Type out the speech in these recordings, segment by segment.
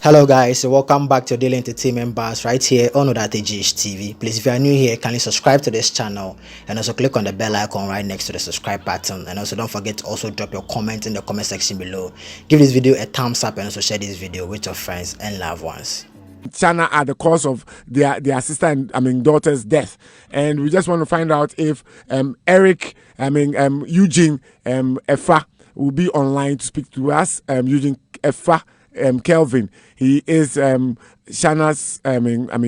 Hello guys, welcome back to Daily Entertainment Bars right here on Odatejish TV. Please, if you are new here, kindly subscribe to this channel and also click on the bell icon right next to the subscribe button. And also don't forget to also drop your comment in the comment section below. Give this video a thumbs up and also share this video with your friends and loved ones. China at the cause of their sister and daughter's death, and we just want to find out if Eugene Efa will be online to speak to us. Eugene Efa Kelvin, he is Shana's Ama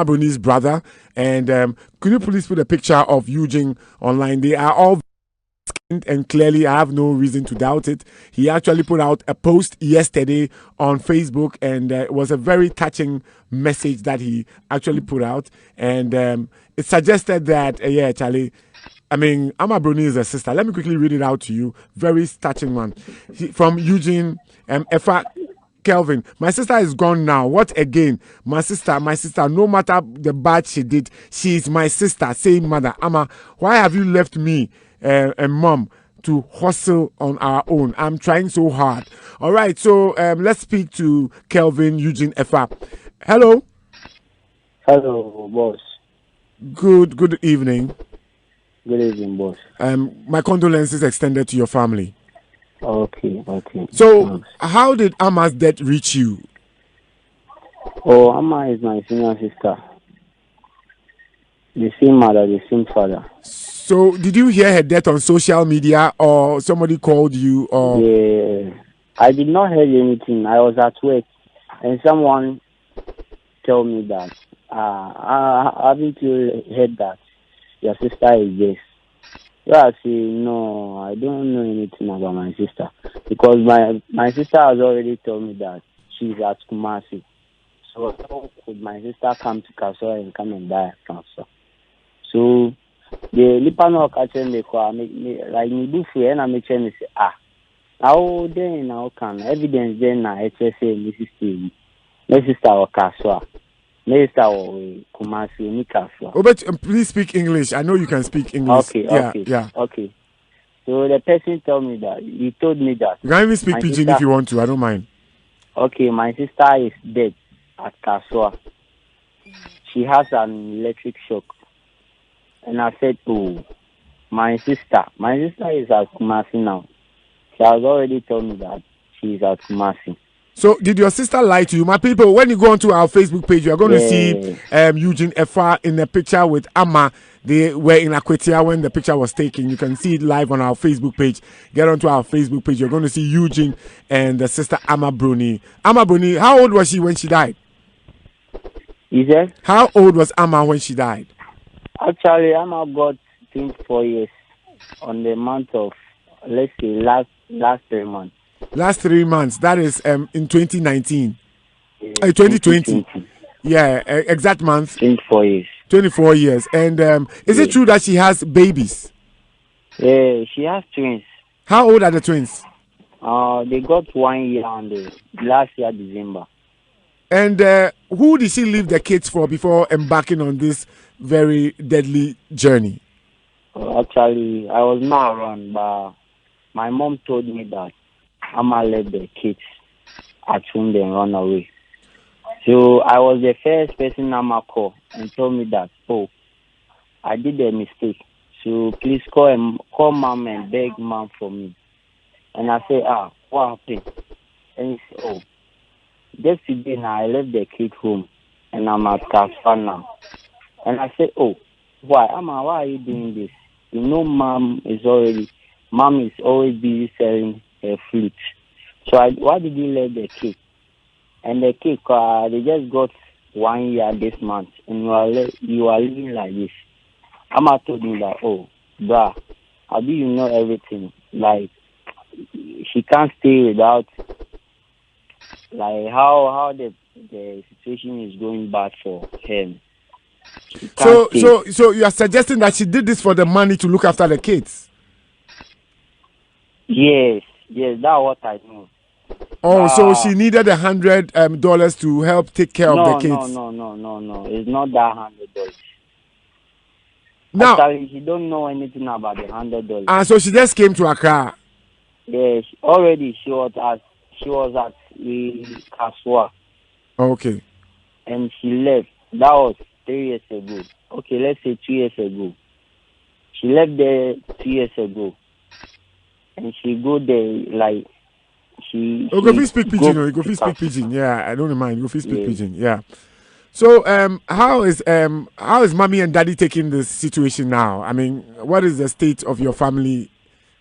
Bruni's brother, and could you please put a picture of Eugene online? They are all, and clearly I have no reason to doubt it. He actually put out a post yesterday on Facebook, and it was a very touching message that he actually put out, and it suggested that Charlie, Ama Bruni is a sister. Let me quickly read it out to you. Very touching one. From Eugene Efa Kelvin. My sister is gone now. What again? My sister, no matter the bad she did, she is my sister. Same mother. Ama, why have you left me and mom to hustle on our own? I'm trying so hard. All right, so let's speak to Kelvin Eugene Efa. Hello. Hello, boss. Good evening. Good evening, boss. My condolences extended to your family. Okay. So, how did Ama's death reach you? Oh, Ama is my senior sister. The same mother, the same father. So, did you hear her death on social media, or somebody called you, or? Yeah, I did not hear anything. I was at work, and someone told me that. Haven't you heard that your sister is dead? So I say, no, I don't know anything about my sister, because my sister has already told me that she's at Kumasi. So how could my sister come to Kaswa and come and die at Kaswa? So the Lipano catching me like me do free and I make sure say how then now can evidence then na HSA my sister or Kaswa. Minister or Kumasi Nikaswa. Oh, but please speak English. I know you can speak English. Okay. So the person told me that he told me that you can even speak Pidgin if you want to. I don't mind. Okay, my sister is dead at Kaswa. She has an electric shock, and I said, "Oh, my sister is at Kumasi now. She has already told me that she is at Kumasi." So, did your sister lie to you? My people, when you go onto our Facebook page, you are going to see Eugene Efa in a picture with Ama. They were in Akwetia when the picture was taken. You can see it live on our Facebook page. Get onto our Facebook page. You're going to see Eugene and the sister Ama Bruni. Ama Bruni, how old was she when she died? You said? How old was Ama when she died? Actually, Ama got 24 years on the month of, let's say, last 3 months. Last 3 months, that is in 2019. 2020. Yeah, exact month. 24 years. 24 years. And is it true that she has babies? Yeah, she has twins. How old are the twins? They got 1 year on the last year, December. And who did she leave the kids for before embarking on this very deadly journey? Actually, I was not around, but my mom told me that Ama left the kids at home and run away. So I was the first person Ama called and told me that, oh, I did a mistake. So please call mom and beg mom for me. And I said, what happened? And he said, oh, just today now I left the kid home and I'm at Kasfa now. And I said, oh, why? Ama, why are you doing this? You know mom is always busy selling her fruit. So why did you let the cake? And the cake, they just got 1 year this month, and you are living like this. Ama told me that, oh, bruh, how do you know everything? Like, she can't stay without, like, how the situation is going bad for him. So you are suggesting that she did this for the money to look after the kids? Yes, that's what I know. Oh, so she needed $100 to help take care of the kids. No. It's not that $100. Now, Actually, she don't know anything about the $100. so she just came to Accra. Yes, already she was at the Kaswa Okay. and she left. That was 3 years ago. Okay, let's say 2 years ago. She left there 2 years ago, and she go there like she. Oh, go speak go pidgin. Go speak pidgin. Yeah, I don't mind. Go speak Yeah. pidgin. Yeah. So, how is mommy and daddy taking this situation now? I mean, what is the state of your family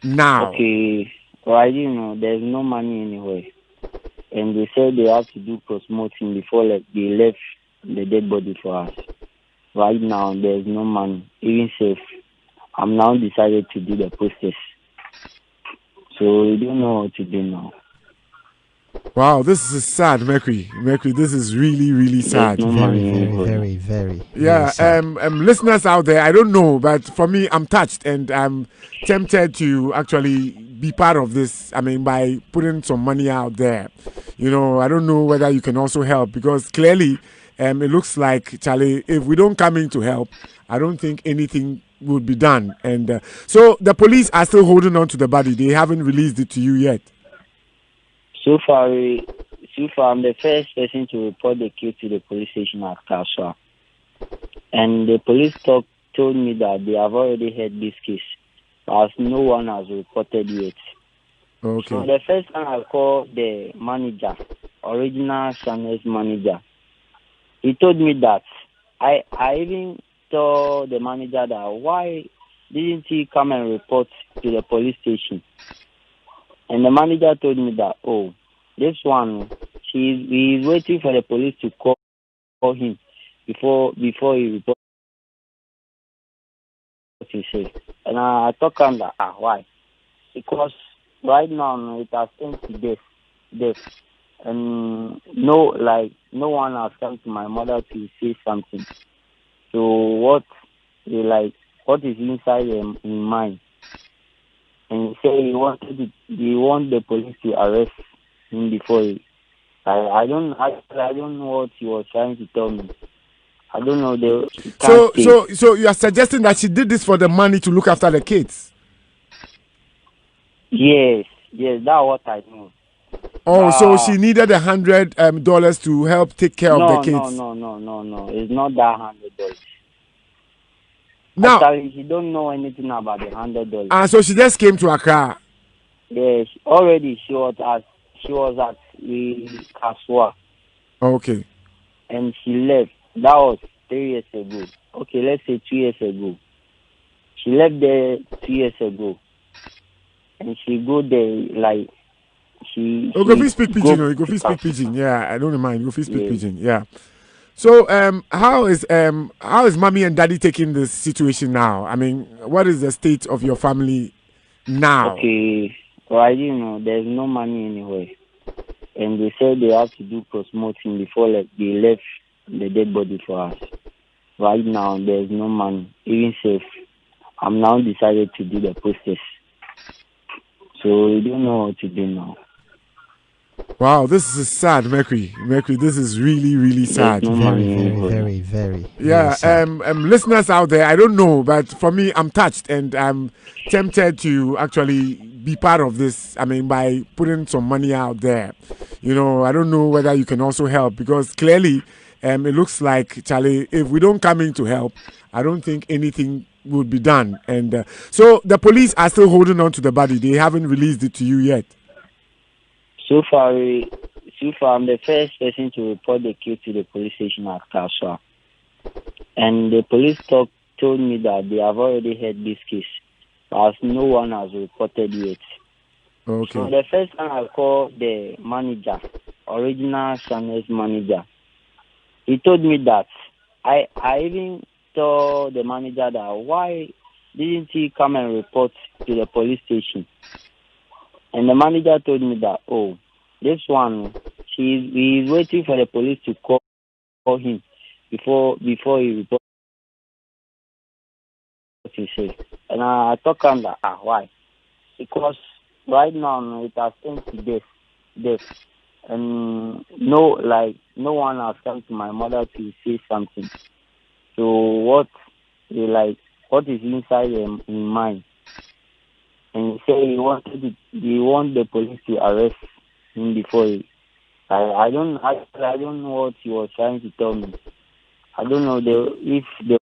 now? Okay, right, there's no money anywhere, and they said they have to do post-mortem before they left the dead body for us. Right now, there's no money, even safe. I'm now decided to do the process, so we don't know what to do now. Wow, this is sad, Mercury. Mercury, this is really, really sad. There's no money anywhere. Very. Yeah, sad. listeners out there, I don't know, but for me, I'm touched and I'm tempted to actually be part of this. I mean, by putting some money out there. I don't know whether you can also help because clearly, it looks like, Charlie, if we don't come in to help, I don't think anything would be done. And so the police are still holding on to the body. They haven't released it to you yet. So far, I'm the first person to report the case to the police station at Kaswa. And the police told me that they have already heard this case, as no one has reported yet. Okay. So the first time I called the manager, original Chanel's manager, he told me that I even told the manager that why didn't he come and report to the police station? And the manager told me that, this one, he is waiting for the police to call him before he reports what he said. And I told him that, why? Because right now it has turned to death. And no one has come to my mother to say something. So what is inside his mind? And he said he want the police to arrest him before he. I don't know what he was trying to tell me. I don't know. So you are suggesting that she did this for the money to look after the kids? Yes, that's what I know. Oh, so she needed $100 to help take care of the kids. No. It's not that $100. Now, actually, she don't know anything about the $100. And so she just came to Accra. Yes, already she was at the Kaswa. Okay. And she left. That was 3 years ago. Okay, let's say 2 years ago. She left there 2 years ago, and she go there like she. Oh, go speak pidgin. Go speak pidgin. Yeah, I don't mind. Go speak pidgin. Yeah. So, how is mommy and daddy taking this situation now? I mean, what is the state of your family now? Okay, right, there's no money anywhere, and they said they have to do post-mortem before they left the dead body for us. Right now, there's no money, even safe. I'm now decided to do the process, so we don't know what to do now. Wow, this is sad, Mercury. Mercury, this is really, really sad. No Very. Yeah, listeners out there, I don't know, but for me, I'm touched and I'm tempted to actually be part of this. I mean, by putting some money out there. I don't know whether you can also help because clearly, it looks like, Charlie, if we don't come in to help, I don't think anything would be done. And so the police are still holding on to the body. They haven't released it to you yet. So far, I'm the first person to report the case to the police station at Kaswa. And the police told me that they have already heard this case, as no one has reported yet. Okay. So the first time I called the manager, original Chanel's manager, he told me that I even told the manager that why didn't he come and report to the police station? And the manager told me that, this one, he is waiting for the police to call him before he reports what he said. And I told him that, why? Because right now it has turned to death. And no one has come to my mother to say something. So what what is inside his mind. And he said he want the police to arrest him before he. I don't know what he was trying to tell me. I don't know if the